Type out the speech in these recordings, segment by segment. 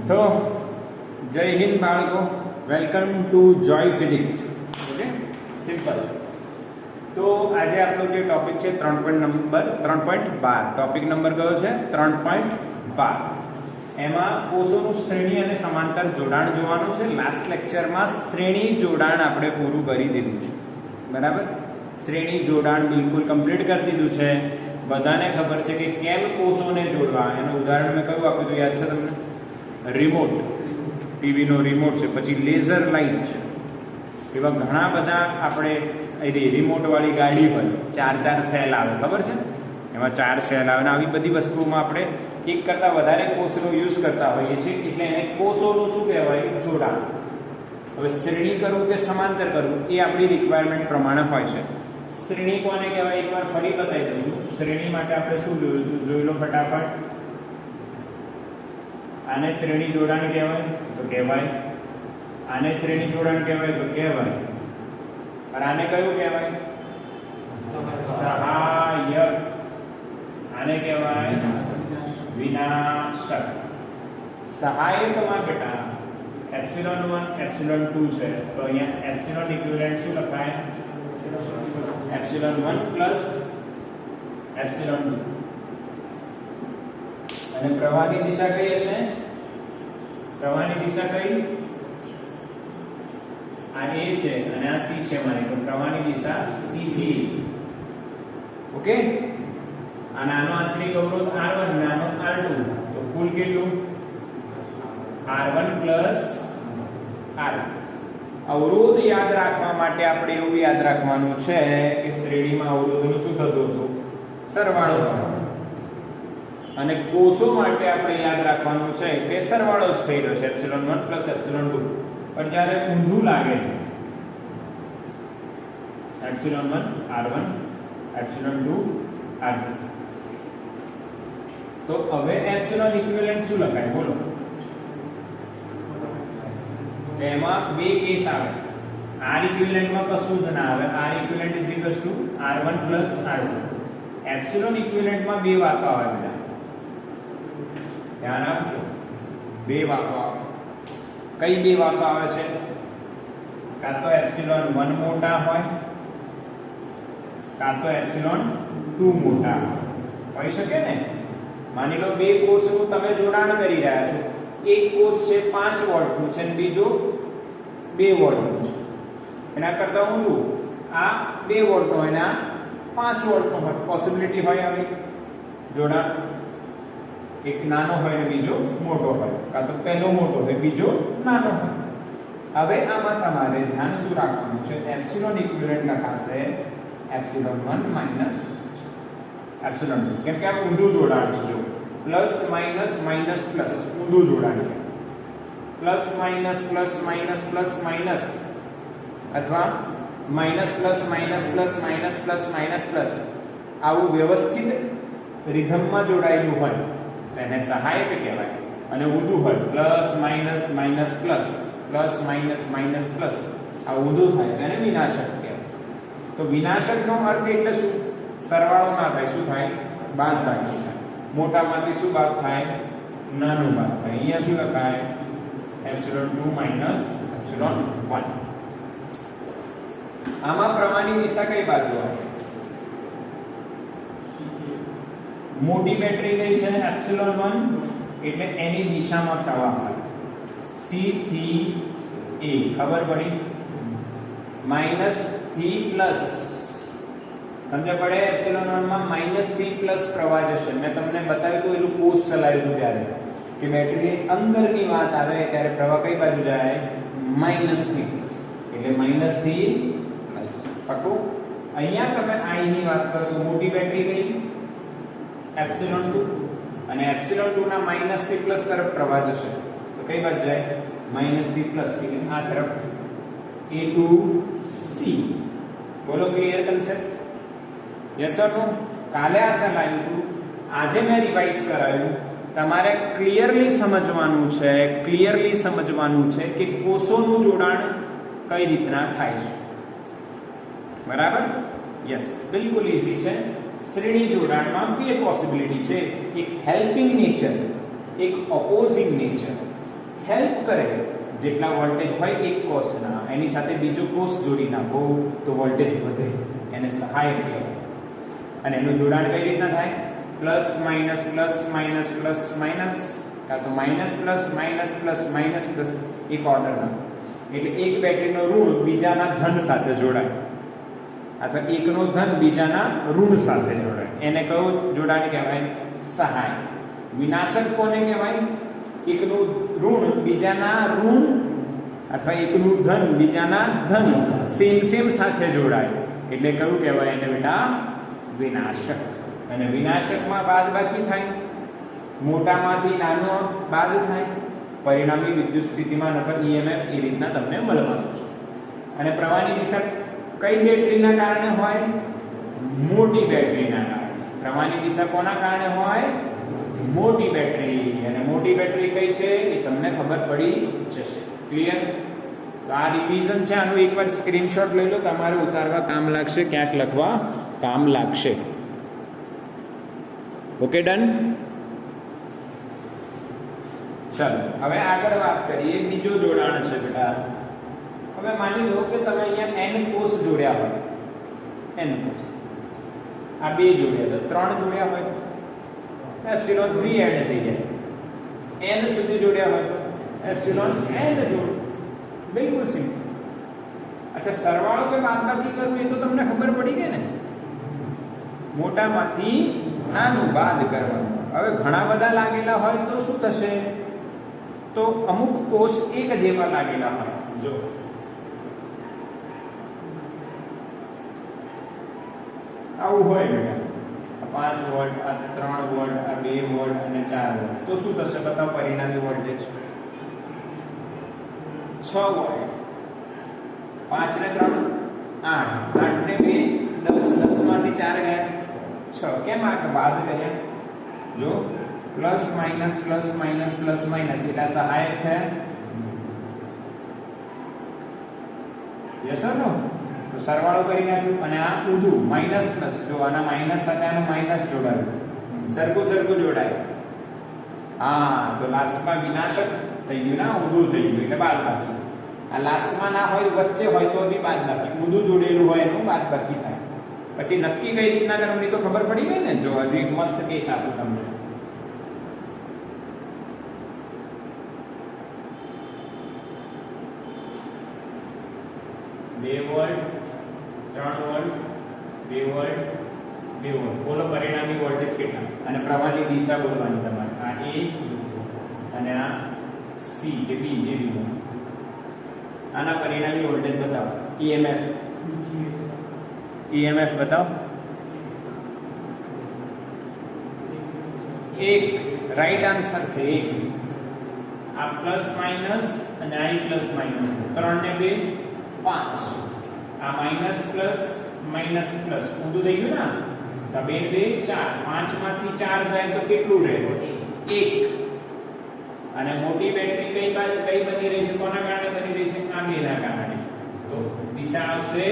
તો જય હિન્દ બાળકો, welcome to Joy physics. Okay, simple. તો આજે આપણો જે ટોપિક છે 3.12. ટોપિક નંબર કયો છે? 3.12. એમાં કોષોનું શ્રેણી અને સમાંતર જોડાણ જોવાનું છે. લાસ્ટ લેક્ચરમાં શ્રેણી જોડાણ આપણે પૂરું કરી દીધું છે, બરાબર. શ્રેણી જોડાણ બિલકુલ કમ્પ્લીટ કરી દીધું છે. બધાને ખબર છે કે કેમ કોષોને જોડવા. એનું ઉદાહરણ મેં કયું આપ્યું હતું, યાદ છે તમને? રિમોટ, ટીવીનો રિમોટ છે, પછી લેઝર લાઇટ છે. એવા ઘણા બધા આપણે રિમોટ વાળી ગાડી હોય, ચાર સેલ આવે, ખબર છે? એમાં 4 સેલ આવે. આવી બધી વસ્તુઓમાં આપણે એક કરતાં વધારે કોષનો યુઝ કરતા હોઈએ છીએ, એટલે એને કોષોનું શું કહેવાય? જોડાણ. હવે શ્રેણી કરવું કે સમાંતર કરવું એ આપણી રિક્વાયરમેન્ટ પ્રમાણે હોય છે. શ્રેણી કોને કહેવાય એકવાર ફરી બતાવી દઉં છું. શ્રેણી માટે આપણે શું જોયું હતું? જોઈ લો ફટાફટ. આને શ્રેણી જોડાણ કહેવાય તો કહેવાય, આને શ્રેણી જોડાણ કહેવાય તો કહેવાય, અને આને કયું કહેવાય? સહાયક. આને કહેવાય વિનાશક. સહાયકમાં બેટા એપ્સિલોન 1 એપ્સિલોન 2 છે, તો અહીંયા એપ્સિલોન ઇક્વિવેલન્ટ શું લખાય? Epsilon 1 plus epsilon 2. અને પ્રવાહની દિશા કઈ હશે? પ્રવાહની દિશા કઈ? આ A છે અને આ C છે મારી, તો પ્રવાહની દિશા C થી. ઓકે. અને આનો આંતરિક અવરોધ R1 અને આનો R2, તો કુલ કેટલું? R1 plus R. અવરોધ યાદ રાખવા માટે આપણે એવું યાદ રાખવાનું છે કે શ્રેણીમાં અવરોધનું શું થતું હતું? સરવાળો. અને કોષો માટે આપણે યાદ રાખવાનું છે કે સરવાળો જ થઈ રહ્યો છે, એપ્સિલોન 1 પ્લસ એપ્સિલોન 2. પણ જ્યારે ઊંધું લાગે, એપ્સિલોન 1 R1 એપ્સિલોન 2 R2, તો હવે એપ્સિલોન ઇક્વિવેલન્ટ શું લખાય? બોલો. એમાં બે કેસ આવે. R ઇક્વિવેલન્ટમાં કશું જ ના આવે. R equivalent is equals to R1 plus R2. Epsilon ઇક્વિવેલન્ટમાં બે વાતો આવે બેટા, ધ્યાન આપજો. બે વાતો આવે. કઈ બે વાતો આવે છે? કાં તો એપ્સિલોન 1 મોટા હોય, કાં તો એપ્સિલોન 2 મોટા હોઈ શકે ને. માની લો બે કોષનું તમે જોડાણ કરી રહ્યા છો. એક કોષ છે 5 વોલ્ટનું છે અને બીજો 2 વોલ્ટનું છે. એના કરતાં ઊંધું આ 2 વોલ્ટનો હોય અને આ 5 વોલ્ટનો હોય. પોસિબિલિટી હોય આવી જોડાણ. એક નાનો હોય અને બીજો મોટો હોય, કાં તો પહેલો મોટો હોય બીજો નાનો હોય. હવે આમાં તમારે ધ્યાન શું રાખવાનું છે? એપ્સિલોન ઇક્વિવેલન્ટ લખાશે એપ્સિલોન 1 માઈનસ એપ્સિલોન 2, કેમ કે આ ઊંધું જોડાણ છે. જો પ્લસ માઈનસ માઈનસ પ્લસ ઊંધું જોડાણ છે. Plus minus plus minus plus minus, અથવા minus plus minus plus minus plus minus plus, આવું વ્યવસ્થિત રિધમમાં જોડાયેલું હોય એને સહાયક કહેવાય. અને ઊંધું હોય plus minus minus plus plus minus minus plus, આ ઊંધું થાય તો એને વિનાશક કહેવાય. તો વિનાશકનો અર્થ એટલે શું? સરવાળો ના થાય, શું થાય? બાદબાકી થાય. મોટામાંથી શું બાદ થાય? નાનું બાદ થાય. અહીંયા શું લખાય? Epsilon 2 minus epsilon 1. આમાં પ્રવાહની દિશા કઈ બાજુ આવે? મોટી બેટરી કઈ છે? એપ્સિલોન 1, એટલે એની દિશામાં પ્રવાહ હોય. C થી A, ખબર પડી? માઈનસ થી પ્લસ, સમજ પડે? એપ્સિલોન 1 માં માઈનસ થી પ્લસ પ્રવાહ જશે. મેં તમને બતાવ્યું હતું, એનું કોર્સ ચલાવ્યું હતું ત્યારે, કે બેટરીની અંદરની વાત આવે ત્યારે પ્રવાહ કઈ બાજુ જાય? માઈનસ થી પ્લસ. એટલે માઈનસ થી પ્લસ. પકડો. અહીંયા તમે I ની વાત કરો તો મોટી બેટરી કઈ? એપ્સિલોન 2. અને એપ્સિલોન 2 ના માઈનસ થી પ્લસ તરફ પ્રવાહ જશે, તો કઈ બાજુ જાય? માઈનસ થી પ્લસ, એટલે આ તરફ A to C. બોલો, ક્લિયર કન્સેપ્ટ? યસ ઓર નો? કાલે આ ચલાવ્યું હતું, આજે મેં રિવાઇઝ કરાવ્યું. તમારે ક્લિયરલી સમજવાનું છે કે કોષોનું જોડાણ કઈ રીતના થાય છે. બરાબર? યસ, બિલકુલ ઈઝી છે. શ્રેણી જોડાણમાં બે પોસિબિલિટી છે, એક હેલ્પિંગ નેચર, એક ઓપોઝિંગ નેચર. હેલ્પ કરે, જેટલા વોલ્ટેજ હોય એક કોષના એની સાથે બીજો કોષ જોડી નાખો તો વોલ્ટેજ વધે, એને સહાયક કહેવાય. અને એનું જોડાણ કઈ રીતના થાય? Plus minus plus minus plus minus, કાં તો minus plus minus plus minus plus, એક ઓર્ડરમાં. એટલે એક બેટરીનો ઋણ બીજાના ધન સાથે જોડાય, અથવા એકનો ધન બીજાના ઋણ સાથે જોડાય, એને કયું જોડાણ કહેવાય? સહાય. વિનાશક કોને કહેવાય? એકનું ઋણ બીજાના ઋણ અથવા એકનું ધન બીજાના ધન સેમ સાથે જોડાય, એટલે કયું કહેવાય એને બેટા? વિનાશક. અને વિનાશકમાં બાદબાકી થાય, મોટામાંથી નાનો બાદ થાય, પરિણામી વિદ્યુત સ્થિતિમાન અથવા EMF એ રીતના તમને મળવાનું છે. અને પ્રવાહની દિશા કઈ બેટરીના કારણે હોય? મોટી બેટરીના કારણે. પ્રવાહની દિશા કોના કારણે હોય? મોટી બેટરી. અને મોટી બેટરી કઈ છે એ તમને ખબર પડી જશે. ક્લિયર? તો આ રિવિઝન છે, આનું એકવાર સ્ક્રીનશોટ લઈ લો, તમારે ઉતારવા કામ લાગશે, ક્યાંક લખવા કામ લાગશે. Okay, done. ચાલો હવે આગળ વાત કરીએ. બીજો જોડાણ છે બેટા. હવે માની લો કે તમે અહીંયા n કોષ જોડ્યા હોય, n કોષ, આ બે જોડ્યા તો 3 જોડ્યા હોય તો એપ્સિલોન 3 એડ થઈ જાય. n સુધી જોડ્યા હોય તો એપ્સિલોન n જોડ. બિલકુલ સિમ્પલ. અચ્છા, સરવાળો કે બાદબાકી કરવું એ તો તમને ખબર પડી ગઈ ને. મોટામાંથી નાનું બાદ કરવાનું. હવે ઘણા બધા લાગેલા હોય તો શું થશે? તો અમુક કોષ એક જેવા લાગેલા હોય. જો આવું હોય બેટા, 5 વોલ્ટ, આ 3 વોલ્ટ, આ 2 વોલ્ટ અને 4 વોલ્ટ, તો શું થશે? બતાવો પરિણામી વોલ્ટેજ. 6 વોલ્ટ. 5 ને 3 8, 8 ને 2 10, 10 માંથી 4 ગયા 6. કેમ આ બાદ કર્યા? જો plus minus plus minus plus minus એટલે સહાયક થયા. યસ ઓર નો? તો સરવાળો કરી નાખ્યું અને આ ઊંધું માઇનસ પ્લસ. જો આના માઇનસ સાથે આનું માઇનસ જોડાયું, સરખું જોડાય. હા, તો લાસ્ટમાં વિનાશક થઈ ગયું ના, ઊંધું થઈ ગયું એટલે બાદબાકી. આ લાસ્ટમાં ના હોય, વચ્ચે હોય તો બી બાદબાકી. ઊંધું જોડેલું હોય એનું બાદબાકી થાય. પછી નક્કી કઈ રીતના કરવાની તો ખબર પડી ગઈ ને. જો હજુ એક મસ્ત કેસ આપું તમને. બે વોલ્ટ, 3 વોલ્ટ, 2 વોલ્ટ, 2 વોલ્ટ. બોલો પરિણામી વોલ્ટેજ કેટલા? અને પ્રવાહની દિશા બોલવાની તમારે. આ A અને આ C કે B જે બી હોય. આના પરિણામી વોલ્ટેજ બતાવો. EMF બતાવો. 1 રાઈટ આન્સર છે. 1. આ પ્લસ માઇનસ અને આ પ્લસ માઇનસ. 3 ને 2 5. આ માઇનસ પ્લસ માઇનસ પ્લસ ઊંધું થઈ ગયું ને. તો 2 2 4. 5 માંથી 4 જાય તો કેટલું રહે? 1. અને મોટી બેટરી કઈ બની રહી છે? કોના કારણે બની રહી છે? આ બેના કારણે. તો દિશા આવશે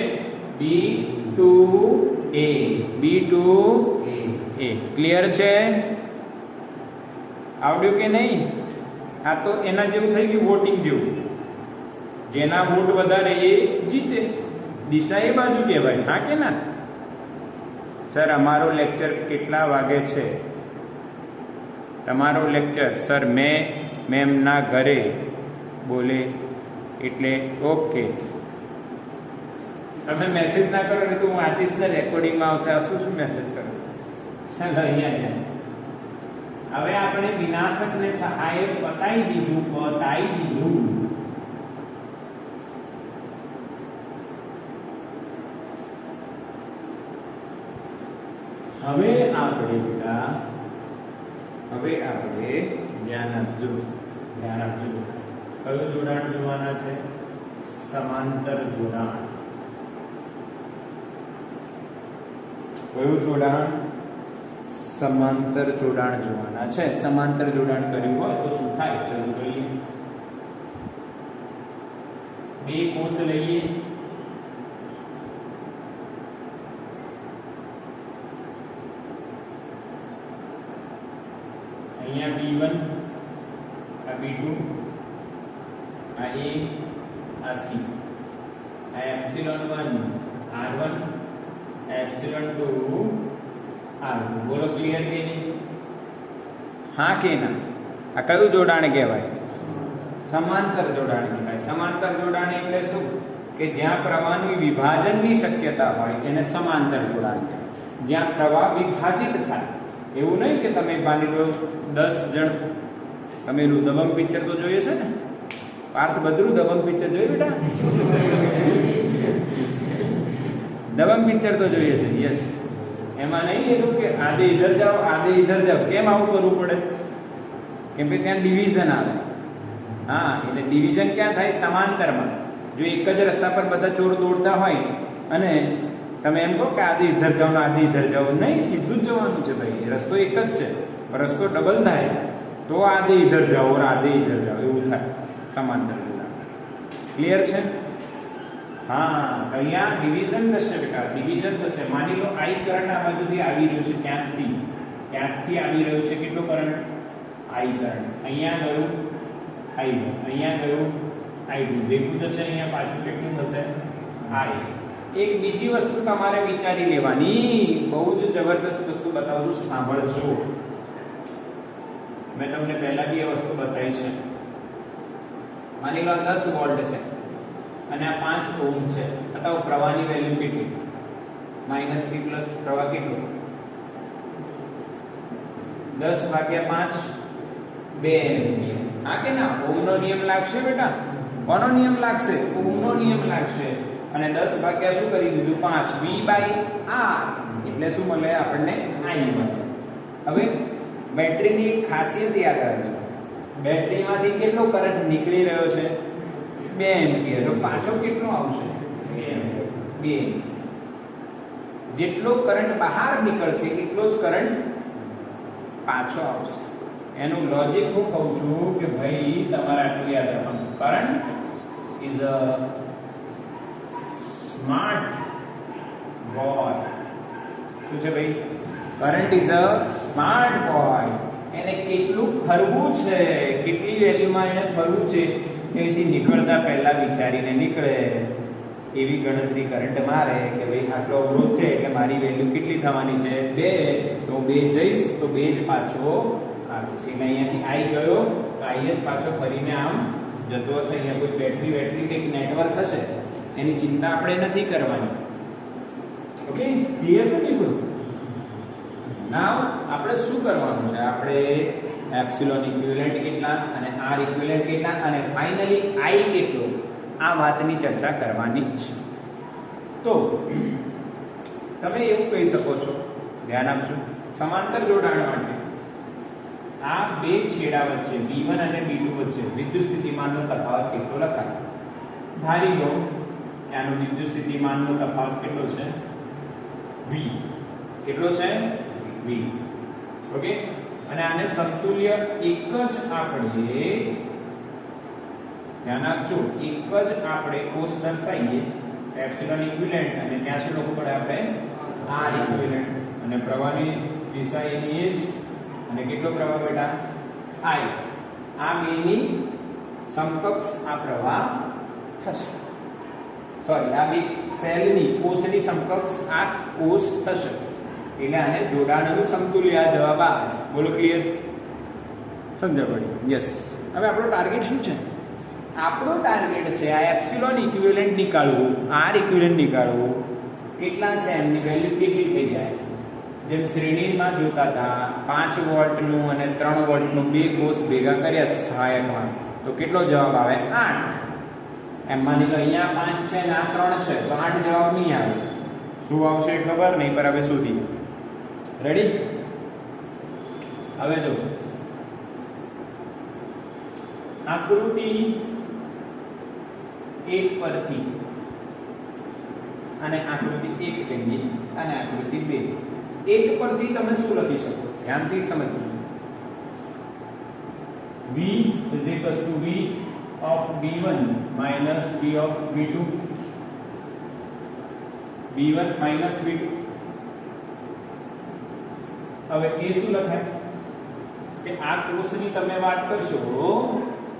B2A. B2A. ક્લિયર છે? આવડ્યું કે નહીં? આ તો એના જેવું થઈ ગયું, વોટિંગ જેવું. જેના વોટ વધારે એ જીતે. દિશા એ બાજુ કહેવાય. હા કે ના? સર અમારો લેક્ચર કેટલા વાગે છે? તમારો લેક્ચર સર મેમના ઘરે બોલે એટલે ઓકે. તમે મેસેજ ના કરો ને તો હું વાંચીશ ને, રેકોર્ડિંગમાં આવશે. આ શું મેસેજ કરો? ચાલો અહીંયા હવે આપણે વિનાશક ને સહાયક બતાવી દીધું. હવે આપણે ધ્યાન આપજો. કયું જોડાણ જોવાના છે? સમાંતર જોડાણ. કયું જોડાણ? સમાંતર જોડાણ જોવાના છે. સમાંતર જોડાણ કર્યું હોય તો શું થાય? ચલો જોઈએ. બે કોષ લઈએ. અહીંયા B1, આ B2, આ A આ C આ epsilon1 r1 epsilon2 r2 બોલો ક્લિયર કે નહીં? હા કે ના? આ કયું જોડાણ કહેવાય? સમાંતર જોડાણ કહેવાય. સમાંતર જોડાણ એટલે શું? કે જ્યાં પ્રવાહની વિભાજનની શક્યતા હોય એને સમાંતર જોડાણ કહેવાય. જ્યાં પ્રવાહ વિભાજિત થાય, એવું નહીં કે તમે માની લો 10 જણ, તમે દબંગ પિક્ચર તો જોઈએ છે ને? પાર્થ બધું દબંગ પિક્ચર જોયું બેટા? દબંગ પિક્ચર તો જોઈએ છે. યસ, એમાં નહીં એવું કે આધે ઇધર જાઓ આધે ઇધર જાઓ. કેમ આવું કરવું પડે? કેમ કે ત્યાં ડિવિઝન આવે. હા, એટલે ડિવિઝન ક્યાં થાય? સમાંતરમાં. જો એક જ રસ્તા પર બધા ચોર દોડતા હોય અને તમે એમ કહો કે આધે ઇધર જાઓ ને આધે ઇધર જાઓ, નહીં, સીધું જ જવાનું છે ભાઈ. રસ્તો એક જ છે, રસ્તો ડબલ થાય તો આધે ઇધર જાઓ ઓર આધે ઇધર જાઓ એવું થાય. સમાંતર જોડાણ ક્લિયર છે? હા, અહીંયા ડિવિઝન થશે બેટા, ડિવિઝન થશે. માની લો I કરંટ આ બાજુથી આવી રહ્યું છે, ક્યાંકથી આવી રહ્યું છે. કેટલો કરંટ? I current. અહીંયા ગયું I1, અહીંયા ગયું I2. ભેગું થશે અહીંયા પાછું કેટલું થશે? I. એક બીજી વસ્તુ તમારે વિચારી લેવાની, બહુ જ જબરદસ્ત વસ્તુ બતાવું છું, સાંભળજો. મેં તમને પહેલા બી એ વસ્તુ બતાવી છે. માની લો 10 વોલ્ટ છે અને આ 5 ઓહ્મ છે. બતાવો પ્રવાહની વેલ્યુ કેટલી? -3 પ્લસ પ્રવાહ કેટલો? 10 ભાગ્યા 5 2 એમ્પિયર. હા કે ના? ઓહ્મનો નિયમ લાગશે બેટા. કોનો નિયમ લાગશે? ઓહ્મનો નિયમ લાગશે. અને 10 ભાગ્યા શું કરી દીધું? 5 V/R એટલે શું મળે આપણને? I મળે. હવે બેટરીની એક ખાસિયત યાદ રાખજો. બેટરીમાંથી કેટલો કરંટ નીકળી રહ્યો છે? 2 એમ્પિયર. તો પાછો કેટલો આવશે? 2 એમ્પિયર. 2. જેટલો કરંટ બહાર નીકળશે એટલો જ કરંટ પાછો આવશે. એનું લોજિક હું કહું છું કે ભાઈ તમારે આટલું યાદ રાખવાનું. Current is a smart boy. શું છે ભાઈ? Current is a smart boy. એને કેટલું ફરવું છે, કેટલી વેલ્યુમાં એને ફરવું છે, એથી નીકળતા પહેલા વિચારીને નીકળે. એવી ગણતરી કરંટ મારે કે ભાઈ આટલો અવરોધ છે એટલે મારી વેલ્યુ કેટલી થવાની છે? 2. તો 2 જઈશ તો 2 જ પાછો આવીશ. એટલે અહીંયાથી I ગયો તો I જ પાછો ફરીને આમ જતો હશે. અહીંયા કોઈ બેટરી કંઈક નેટવર્ક હશે, એની ચિંતા આપણે નથી કરવાની. ઓકે, ક્લિયર તો નહીં કરું? નાવ આપણે શું કરવાનું છે? આપણે એપ્સિલોન ઇક્વિવેલન્ટ કેટલા અને R ઇક્વિવેલન્ટ કેટલા અને ફાઇનલી I કેટલો, આ વાતની ચર્ચા કરવાની છે. તો તમે એવું કહી શકો છો, ધ્યાન આપજો, સમાંતર જોડાણ માટે આ બે છેડા વચ્ચે V1 અને V2 વચ્ચે વિદ્યુત સ્થિતિમાનનો તફાવત કેટલો લખાય? ધારી લો કે આનો વિદ્યુત સ્થિતિમાનનો તફાવત કેટલો છે? V. કેટલો છે? V. ઓકે, અને આને સમતુલ્ય એક જ આપણે ધ્યાન આપજો, એક જ આપણે કોષ દર્શાવીએ એપ્સિલોન ઇક્વિવેલન્ટ અને ત્યાં શું લખવું પડે આપણે? R equivalent. અને પ્રવાહની દિશા એની એ જ. અને કેટલો પ્રવાહ બેટા? I. આ બેની સમકક્ષ આ પ્રવાહ થશે. સોરી, આ બે સેલની કોષની સમકક્ષ આ કોષ થશે. એટલે આને જોડાણનું સમતુલ્ય આ જવાબ આવે. બોલો ક્લિયર? સમજ પડી? યસ. હવે આપણો ટાર્ગેટ શું છે? આપણો ટાર્ગેટ છે આ એપ્સિલોન ઇક્વિવેલન્ટ નીકાળવું, R ઇક્વિવેલન્ટ નીકાળવું. કેટલા છે એમની વેલ્યુ કેટલી થઈ જાય? જેમ શ્રેણીમાં જોતા હતા 5 વોલ્ટનું અને 3 વોલ્ટનું બે કોષ ભેગા કર્યા સહાયકમાં, તો કેટલો જવાબ આવે? 8. એમ માની લો અહીંયા 5 છે અને આ 3 છે તો 8 જવાબ નહીં આવે. શું આવશે ખબર નહીં, પર હવે સુધી રેડી? હવે જો આકૃતિ 1 પરથી અને આકૃતિ 1 કહીએ અને આકૃતિ 2. 1 પરથી તમે શું લખી શકો? ધ્યાનથી સમજજો. V is equals to V of V1 minus V of V2. V1 minus V2. હવે એ શું લખાય? કે આ કોષની તમે વાત કરશો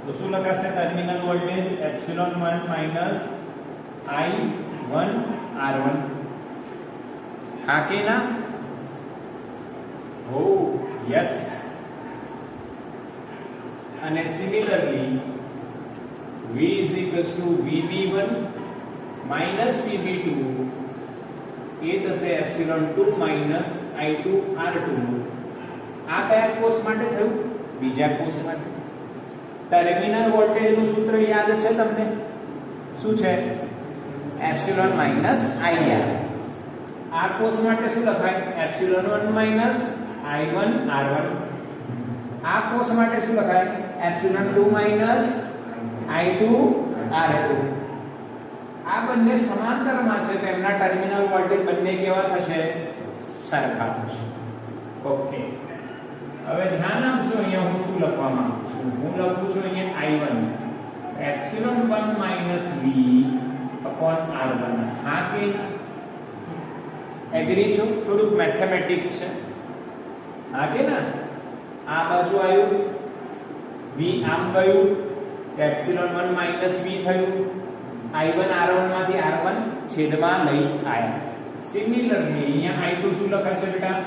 તો શું લખાશે terminal voltage epsilon 1 minus I1 R1 હા કે ના હો યસ અને similarly V is equals to VB1 minus VB2 એ થશે એપ્સિલોન 2 માઈનસ I2 R2 આ કયા કોર્સ માટે થયું બીજા કોર્સ માટે ટર્મિનલ વોલ્ટેજ નું સૂત્ર યાદ છે તમને શું છે એપ્સિલોન માઈનસ IR આ કોર્સ માટે શું લખાય એપ્સિલોન 1 માઈનસ I1 R1 આ કોર્સ માટે શું લખાય એપ્સિલોન 2 માઈનસ I2 R2 આ બંને સમાંતરમાં છે તો એમના ટર્મિનલ વોલ્ટેજ બંને કેવા થશે સરખા થશે ઓકે હવે ધ્યાન આપજો અહીંયા હું શું લખવા માંગુ છું હું લખું છું અહીંયા I1 epsilon 1 minus V upon R1 હા કે એગ્રી છો થોડુંક મેથેમેટિક્સ છે હા કે ના આ બાજુ આવ્યું V આમ ગયું એપ્સિલોન 1 માઈનસ V થયું I1 R1 માંથી R1 છેદમાં લઈ આયા સિમિલરલી અહીંયા I2 શું લખાશે બેટા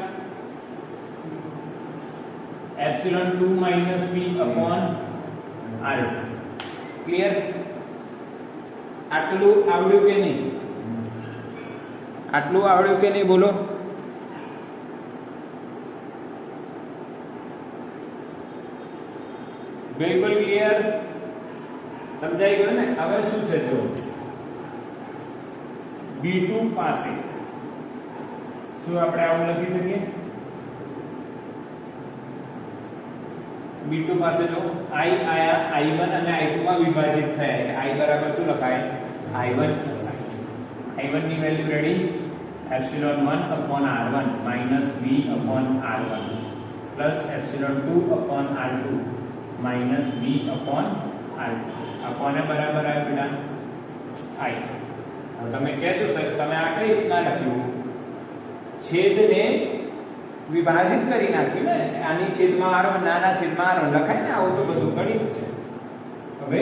epsilon 2 minus V upon R2 clear આટલું આવડ્યું કે નહીં આટલું આવડ્યું કે નહીં બોલો બિલકુલ ક્લિયર સમજાઈ ગયું ને હવે શું છે જો B2 પાસે શું આપણે આવું લખી શકીએ B2 પાસે જો I આયા I1 અને I2 માં વિભાજિત થયા એટલે I બરાબર શું લખાય I1 I1 ની value ready epsilon 1 upon R1 minus V upon R1 plus epsilon 2 upon R2 minus V upon R2 આ કોને બરાબર આવે બેટા I હવે તમે કહેશો સર તમે આ કઈ રીતના લખ્યું છેદને વિભાજિત કરી નાખ્યું ને આની છેદમાં R1 નાના છેદમાં R1 લખાય ને આવું તો બધું ગણિત છે હવે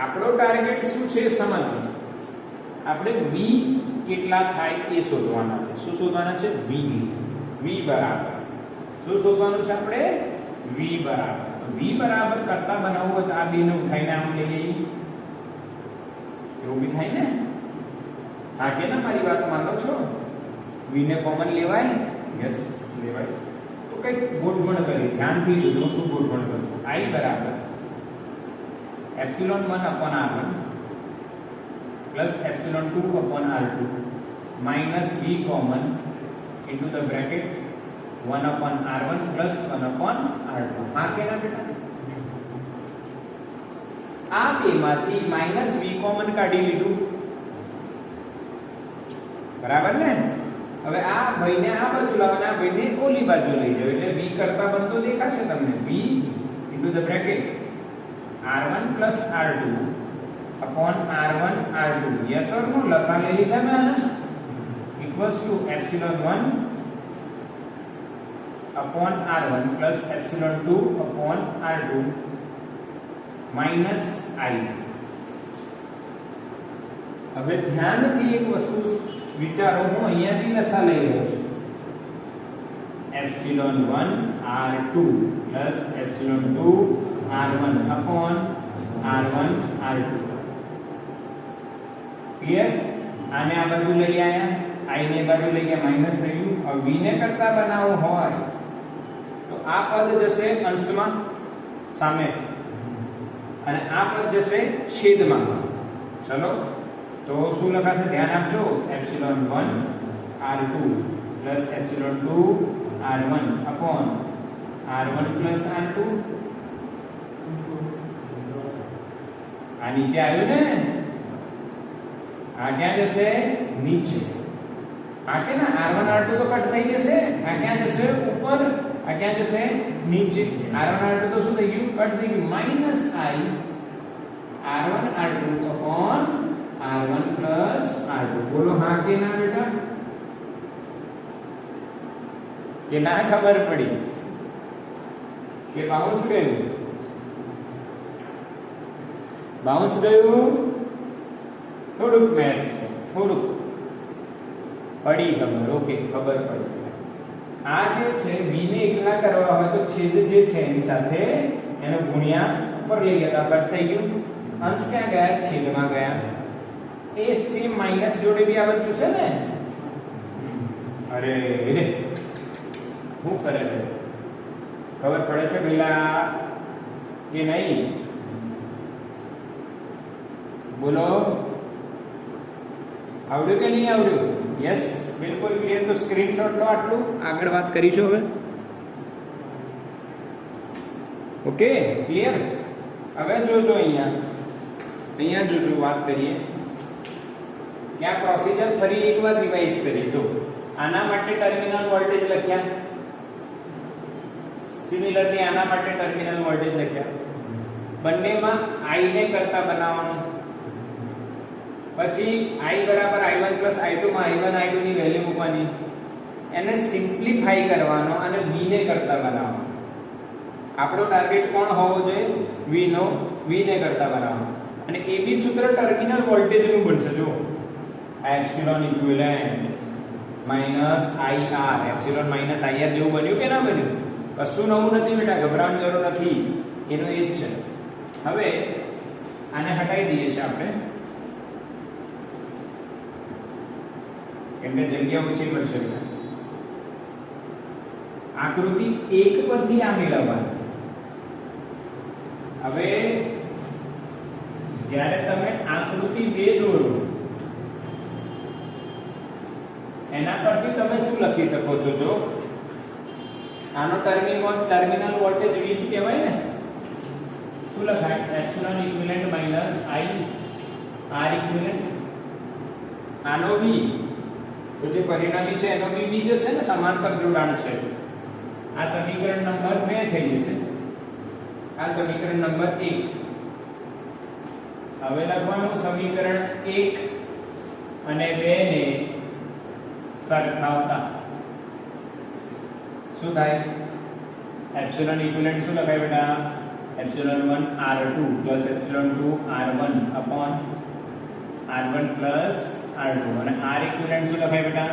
આપણો ટાર્ગેટ શું છે સમજજો આપણે V કેટલા થાય એ શોધવાના છે શું શોધવાના છે V બરાબર શું શોધવાનું છે આપણે V બરાબર V બરાબર કરતા બનાવવું હોય તો આ બે ને ઉઠાઈને આમ લઈ લઈએ એવું બી થાય ને હા કે ના મારી વાત માનો છો V ને કોમન લેવાય યસ લેવાય તો કઈ ગોઠવણ કરી ધ્યાનથી જોજો શું ગોઠવણ કરશું I બરાબર epsilon 1 upon R1 plus epsilon 2 upon R2 minus V common into the bracket 1 upon R1 plus 1 upon R2 હા કે ના બેટા આ બેમાંથી માઈનસ V કોમન કાઢી લીધું બરાબર ને હવે આ ભાઈને આ બાજુ લાવવાના આ ભાઈને ઓલી બાજુ લઈ જાવ એટલે V કરતા બનતો દેખાશે તમને V into the bracket R1 plus R2 upon R1 R2 yes or no લસા લઈ લીધા ને equals to epsilon 1 upon R1 plus epsilon 2 upon R2 minus I હવે ધ્યાનથી એક વસ્તુ વિચારો હું અહીંયાથી લસા લઈ રહ્યો છું epsilon 1 R2 plus epsilon 2 R1 upon R1 R2 clear આને આ બાજુ લઈ આયા I ને બાજુ લઈ ગયા માઈનસ થયું હવે V ને કરતા બનાવો હોય તો આ પદ જશે અંશમાં સામે અને આ પદ જશે છેદમાં ચલો તો શું લખાશે ધ્યાન આપજો epsilon 1 R2 plus epsilon 2 R1 upon R1 plus R2 આ નીચે આવ્યું ને આ ક્યાં જશે નીચે આ કે ના R1 R2 તો કટ થઈ જશે આ ક્યાં જશે ઉપર આ ક્યાં જશે નીચે R1 R2 તો શું થઈ ગયું કટ થઈ ગયું minus I R1 R2 upon R1 plus R2 બોલો હા કે ના બેટા કે ના ખબર પડી કે બાઉન્સ ગયું બાઉન્સ ગયું, થોડુંક મેથ્સ છે, થોડુંક પડી ખબર. ઓકે, ખબર પડી. આ જે છે v ને એકલા કરવા હોય તો છેદ જે છે એની સાથે એનો ગુણ્યા ઉપર લઈ ગયા તો કટ થઈ ગયું. અંશ ક્યાં ગયા? છેદમાં ગયા. એ સેમ માઈનસ જોડે બી આ બધું છે ને. અરે રે, શું કરે છે? ખબર પડે છે પેલા કે નહીં? બોલો, આવડ્યું કે નહીં આવડ્યું? યસ, બિલકુલ ક્લિયર. તો સ્ક્રીનશોટ લો. આટલું આગળ વાત કરીશું હવે. Okay, clear. હવે જોજો અહીંયા જોજો, વાત કરીએ. ક્યાં પ્રોસીજર ફરી એકવાર રિવાઇઝ કરીએ. જો આના માટે ટર્મિનલ વોલ્ટેજ લખ્યા, સિમિલરલી આના માટે ટર્મિનલ વોલ્ટેજ લખ્યા. બંનેમાં I ને કરતા બનાવવાનું. પછી I બરાબર I1 I2 માં I1 I2 ની વેલ્યુ મૂકવાની. એને સિમ્પ્લિફાઈ કરવાનો અને v ને કરતા બનાવવાનો. આપણો ટાર્ગેટ કોણ હોવો જોઈએ? v ને કરતા બનાવવાનો. અને એ બી સૂત્ર ટર્મિનલ વોલ્ટેજ નું બનશે. જો epsilon equivalent minus IR, epsilon minus IR જેવું બન્યું કે ના બન્યું? કશું નવું નથી બેટા, ગભરાવાની જરૂર નથી. એનું એ જ છે. હવે આને હટાવી દઈએ છીએ આપણે, કેમ કે જગ્યા ઓછી પડશે. આકૃતિ 1 પરથી આ મેળવવાની. હવે જ્યારે તમે આકૃતિ 2 દોરો એના પરથી તમે શું લખી શકો છો? જો આનો ટર્મિનલ વોલ્ટેજ v જ કહેવાય ને. શું લખાય? Epsilon equivalent minus I R equivalent. આનો v તો જે પરિણામી છે એનો બી v જશે ને, સમાંતર જોડાણ છે. આ સમીકરણ નંબર 2 થઈ જશે. આ સમીકરણ નંબર 1. હવે લખવાનું સમીકરણ 1 અને 2 ને સરખાવતા શું થાય? એપ્સિલોન ઇક્વિવેલેન્ટ શું લખાય બેટા? Epsilon 1 R2 plus epsilon 2 R1 upon R1 plus R2. અને R ઇક્વિવેલેન્ટ શું લખાય બેટા?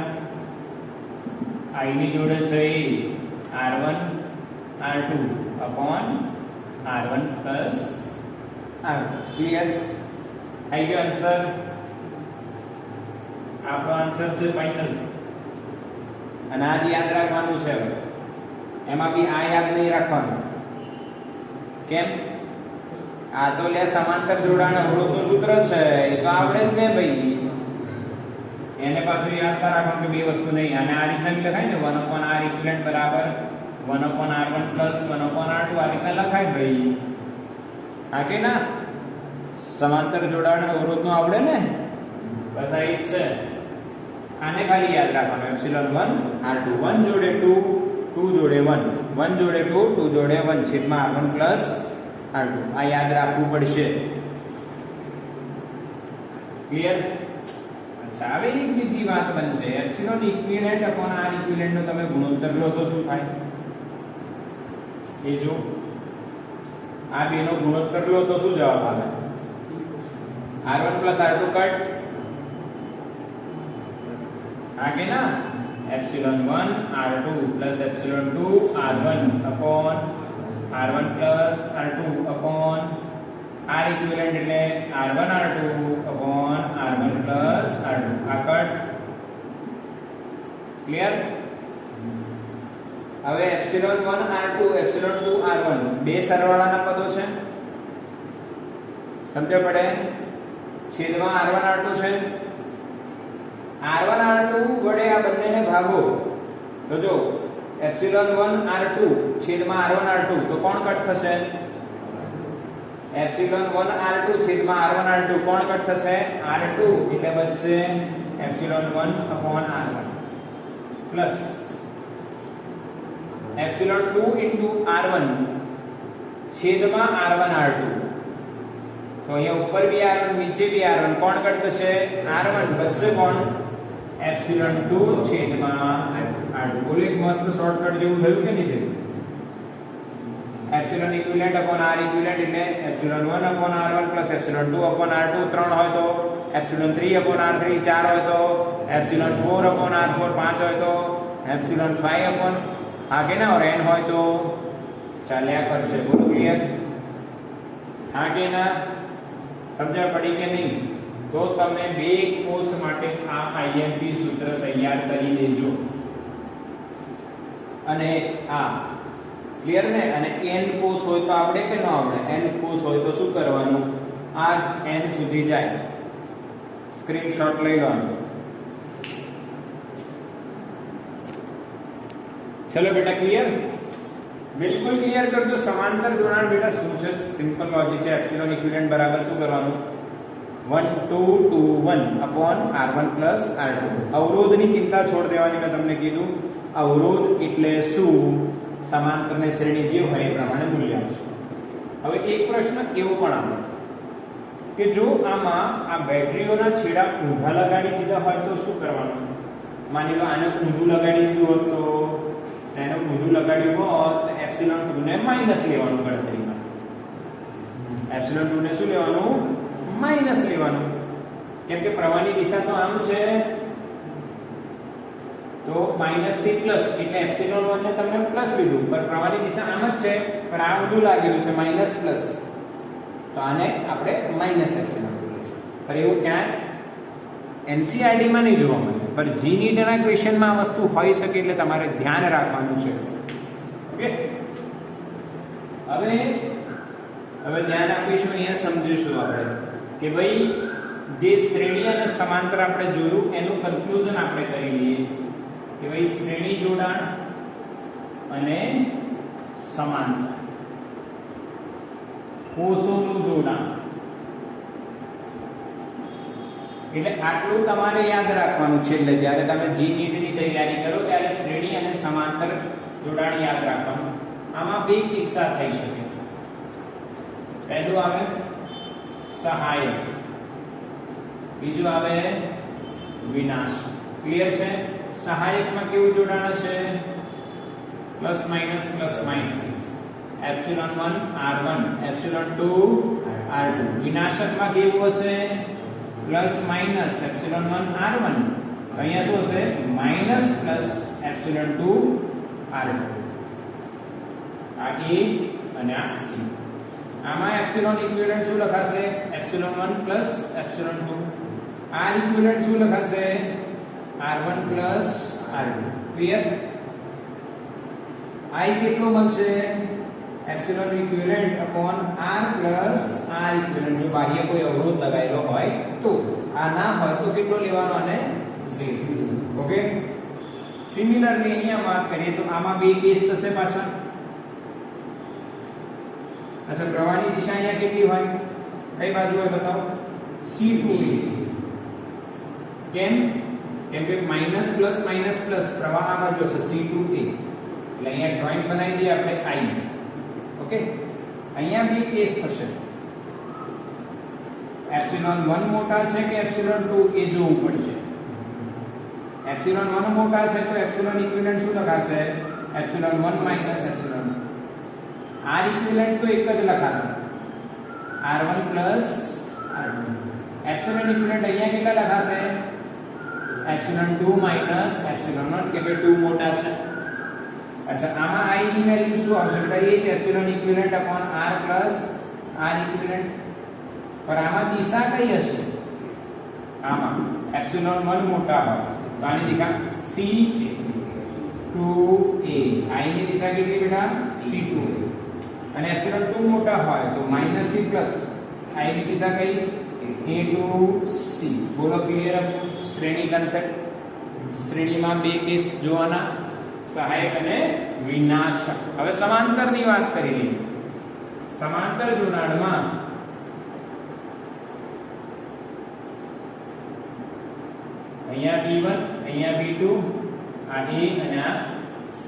I ની જોડે છે R1 R2 upon R1 plus R2. Clear? આવી ગયો આન્સર. આપણો આન્સર છે ફાઇનલ. અને આ યાદ રાખવાનું છે. હવે એમાં બી આ યાદ નહીં રાખવાનું. કેમ? આ તો લે સમાંતર જોડાણ અવરોધનું સૂત્ર છે, એ તો આવડે જ ને ભાઈ. એને પાછું યાદ રાખવાનું કે બે વસ્તુ નહીં. અને આ રીતના બી લખાય ને 1/R ઇક્વિવેલેન્ટ બરાબર 1/R1 પ્લસ 1/R2. આ રીતના લખાય ભાઈ. હા કે ના? સમાંતર જોડાણ અવરોધનું આવડે ને? બસ આ જ છે. આને ખાલી યાદ રાખવાનું. એપ્સિલોન 1 R2, 1 જોડે 2, 2 જોડે 1, 1 જોડે 2, 2 જોડે 1 છેદમાં R1 પ્લસ R2. આ યાદ રાખવું પડશે. ક્લિયર? અચ્છા, હવે એક બીજી વાત બનશે. Epsilon equivalent upon R equivalent નો તમે ગુણોત્તર લો તો શું થાય? એ જો આ બેનો ગુણોત્તર લો તો શું જવાબ આવે? R1 plus R2 cut. હા કે ના? Epsilon 1 R2 plus epsilon 2 R1 upon R1 plus R2 upon R equivalent એટલે R1 R2 upon R1 plus R2. આ કટ. ક્લિયર? હવે એપ્સિલોન 1 R2 એપ્સિલોન 2 R1 બે સરવાળાના પદો છે. સમજ પડે? છેદમાં R1 R2 છે. R1 R2 વડે આ બંનેને ભાગો તો જો એપ્સિલોન 1 R2 છેદમાં R1 R2 તો કોણ કટ થશે? એપ્સિલોન 1 R2 છેદમાં R1 R2 કોણ કટ થશે? R2 એટલે બનશે epsilon 1 upon R1 plus epsilon 2 into R1 છેદમાં R1 R2. તો અહીંયા ઉપર બી R1 નીચે બી R1 કોણ કટ થશે? R1 બચશે કોણ? એપ્સિલોન 2 છેદમાં R2. બોલો, એક મસ્ત શોર્ટકટ જેવું થયું કે નહીં થયું? Epsilon equivalent upon R equivalent એટલે epsilon 1 upon r1 plus epsilon 2 upon r2 3 હોય તો એપ્સિલોન 3 અપોન r3 4 હોય તો એપ્સિલોન 4 અપોન r4 5 હોય તો एप्सिलॉन 5 अपॉन आगे ना और n હોય તો ચાલ્યા કરશે. બોલો ક્લિયર? આગે ના સમજણ પડી કે નહીં? તો તમે બે કોષ માટે આ IMP સૂત્ર તૈયાર કરી દેજો. અને આ ક્લિયર ને? અને n કોષ હોય તો આવડે કે ન આવડે? n કોષ હોય તો શું કરવાનું? આ જ n સુધી જાય. સ્ક્રીનશોટ લઈ લેવાનો. चलो बेटा क्लियर? बिल्कुल क्लियर कर दो. समांतर जोड़ाण बेटा શું છે? સિમ્પલ લોજિક છે. એપ્સિલોન ઇક્વિવેલન્ટ બરાબર શું કરવાનું? 1 2 2 1 upon r1 plus r2. અવરોધની ચિંતા છોડ દેવાની મેં તમને કીધું. અવરોધ એટલે શું? સમાંતરને શ્રેણી જે હોય એ પ્રમાણે મૂલ્ય આપશું. હવે એક પ્રશ્ન એવો પણ આવે કે જો આમાં આ બેટરીઓના છેડા ઊંધા લગાડી દીધા હોય તો શું કરવાનું? માની લો આને ઊંધું લગાડી દીધું હોત તો એનો ઊંધું લગાડ્યું હોત તો એપ્સિલોન 2 ને માઈનસ લેવાનું ગણતરીમાં. એપ્સિલોન 2 ને શું લેવાનું? માઈનસ લેવાનું. કેમ કે પ્રવાહની દિશા તો આમ છે તો માઈનસ થી પ્લસ એટલે એપ્સિલોન 1 ને તમને પ્લસ લીધું પણ પ્રવાહની દિશા આમ જ છે પણ આ ઊંધું લાગેલું છે માઈનસ પ્લસ તો આને આપણે માઈનસ એપ્સિલોન 2 લઈશું. પર એવું ક્યાં NCERT માં નહીં જોવા મળે पर जी नीट ના ક્વેશ્ચનમાં આ વસ્તુ હોઈ શકે એટલે તમારે ધ્યાન રાખવાનું છે. ઓકે હવે ધ્યાન આપીશું. અહીંયા સમજીશું આપણે કે ભાઈ જે શ્રેણી અને સમાંતર આપણે જોયું એનું કન્ક્લુઝન આપણે કરી લઈએ કે ભાઈ શ્રેણી જોડાણ અને સમાંતર કોષોનું જોડાણ એટલે આટલું તમારે યાદ રાખવાનું છે. એટલે જ્યારે તમે જી નીટની તૈયારી કરો ત્યારે શ્રેણી અને સમાંતર જોડાણ યાદ રાખવાનું. આમાં બે કિસ્સા થઈ શકે. પહેલું આવે સહાયક, બીજું આવે વિનાશ. ક્લિયર છે? સહાયકમાં કેવું જોડાણ હશે? Plus minus epsilon 1 r1 epsilon 2 r2. વિનાશકમાં કેવું હશે? Plus minus epsilon 1 r1. અહીંયા શું હશે? Minus plus epsilon 2 r2. આ a અને આ c. આમાં એપ્સિલોન ઇક્વિવેલન્ટ શું લખાશે? Epsilon 1 plus epsilon 2. r equivalent શું લખાશે? r1 plus r2. Clear? i કેટલો મળશે? Epsilon equivalent upon r plus r equivalent. જો બાહ્ય કોઈ અવરોધ લગાવેલો હોય તો, આ ના હોય તો કેટલો લેવાનો? અને 0. ઓકે. સિમિલરલી અહીંયા વાત કરીએ તો આમાં બે કેસ થશે પાછા. અચ્છા, પ્રવાહની દિશા અહીંયા કેટલી હોય? કઈ બાજુ હોય બતાવો? C2a. કેમ? કેમ કે માઈનસ પ્લસ પ્રવાહ આ બાજુ હશે C2a. એટલે અહીંયા ડ્રોઈંગ બનાવી દઈએ આપણે I. ઓકે. અહીંયા બે કેસ થશે. એપ્સિલોન 1 મોટા છે કે એપ્સિલોન 2 એ જોવું પડશે. એપ્સિલોન 1 મોટા છે તો એપ્સિલોન ઇક્વિવેલન્ટ શું લખાશે? Epsilon 1 minus epsilon. r equivalent તો એક જ લખાશે, r1 plus r2. Epsilon equivalent અહીંયા કેટલા લખાશે? એપ્સિલોન 2 માઈનસ એપ્સિલોન 1 કે 2 મોટા છે. अच्छा, આમાં i ની વેલ્યુ શું આવશે? બેટા એ જ epsilon equivalent upon r plus r equivalent. પર આમાં દિશા કઈ હશે? આમાં એપ્સિલોન 1 મોટા હોય તો આની દિશા C2a. i ની દિશા કેટલી બેટા? C2a. અને એપ્સિલોન 2 મોટા હોય તો માઈનસ થી પ્લસ. i ની દિશા કઈ? a to c. બોલો ક્લિયર? શ્રેણી કન્સેપ્ટ. શ્રેણીમાં બે કેસ જોવાના, સહાયક અને વિનાશક. હવે સમાંતરની વાત કરી લઈએ. સમાંતર જોડાણમાં અહીંયા B1 અહીંયા B2 આ A અને આ C.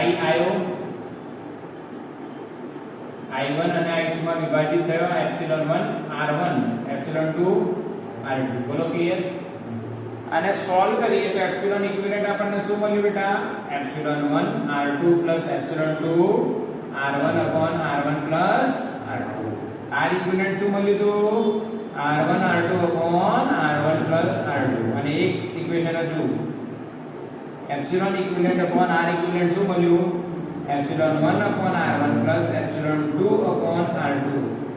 I આયો I1 અને I2 માં વિભાજિત થયો એપ્સિલોન 1 r1 એપ્સિલોન 2 r2. બોલો ક્લિયર? અને સોલ્વ કરીએ તો એપ્સિલોન ઇક્વિવેલન્ટ આપણને શું મળ્યું બેટા? Epsilon 1 r2 plus epsilon 2 r1 upon r1 plus r2. r equivalent શું મળ્યું હતું? r1 r2 upon r1 plus r2. અને એક ઇક્વેશન હજુ epsilon equivalent upon r equivalent શું મળ્યું? Epsilon 1 upon r1 plus epsilon 2 upon r2.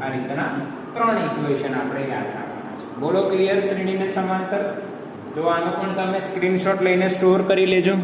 આ રીતના ત્રણ ઇક્વેશન આપણે યાદ રાખવાના છે. બોલો ક્લિયર? શ્રેણીને સમાંતર. તો આનો પણ તમે સ્ક્રીનશોટ લઈને સ્ટોર કરી લેજો.